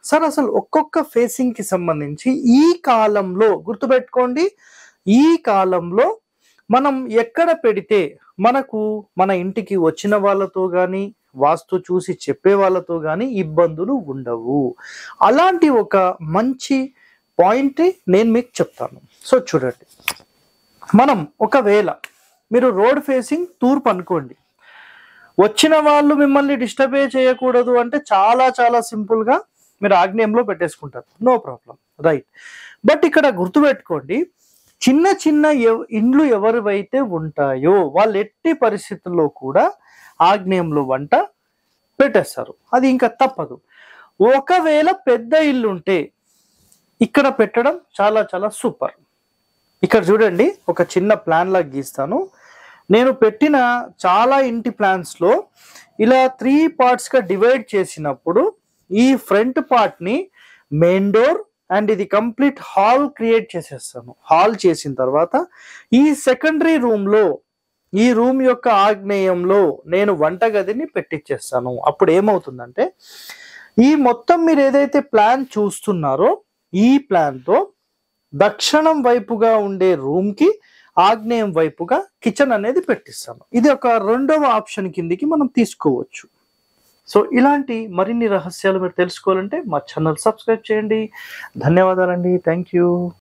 Sir అసలు ఒక్కొక్క facing కి సంబంధించి ఈ కాలంలో గుర్తుపెట్టుకోండి, ఈ కాలంలో మనం ఎక్కడ పెడితే మనకు మన ఇంటికి వచ్చిన వాళ్ళతో గాని, వాస్తు చూసి చెప్పే వాళ్ళతో గాని ఇబ్బందులు ఉండవు. అలాంటి ఒక మంచి పాయింట్ నేను మీకు చెప్తాను. సో చూడండి, మనం ఒకవేళ మీరు రోడ్ ఫేసింగ్ తూర్పు అనుకోండి, వచ్చిన వాళ్ళు మిమ్మల్ని డిస్టర్బే చేయకూడదు అంటే చాలా చాలా సింపుల్గా మీరు ఆగ్నేయంలో పెట్టేసుకుంటారు, నో ప్రాబ్లం, రైట్. బట్ ఇక్కడ గుర్తుపెట్టుకోండి, చిన్న చిన్న ఇండ్లు ఎవరివైతే ఉంటాయో వాళ్ళు ఎట్టి పరిస్థితుల్లో కూడా ఆగ్నేయంలో వంట పెట్టేస్తారు, అది ఇంకా తప్పదు. ఒకవేళ పెద్ద ఇల్లు ఉంటే ఇక్కడ పెట్టడం చాలా చాలా సూపర్. ఇక్కడ చూడండి, ఒక చిన్న ప్లాన్ లాగా గీస్తాను. నేను పెట్టిన చాలా ఇంటి ప్లాన్స్లో ఇలా 3 పార్ట్స్గా డివైడ్ చేసినప్పుడు ఈ ఫ్రంట్ పార్ట్ని మెయిన్ డోర్ అండ్ ఇది కంప్లీట్ హాల్ క్రియేట్ చేసేస్తాను. హాల్ చేసిన తర్వాత ఈ సెకండరీ రూమ్లో, ఈ రూమ్ యొక్క ఆగ్నేయంలో నేను వంటగదిని పెట్టించేస్తాను. అప్పుడు ఏమవుతుందంటే ఈ మొత్తం మీరు ఏదైతే ప్లాన్ చూస్తున్నారో ఈ ప్లాన్తో దక్షిణం వైపుగా ఉండే రూమ్కి ఆగ్నేయం వైపుగా కిచెన్ అనేది పెట్టిస్తాను. ఇది ఒక రెండవ ఆప్షన్ కిందికి మనం తీసుకోవచ్చు. సో ఇలాంటి మరిన్ని రహస్యాలు మీరు తెలుసుకోవాలంటే మా ఛానల్ సబ్స్క్రైబ్ చేయండి. ధన్యవాదాలండి, థ్యాంక్ యూ.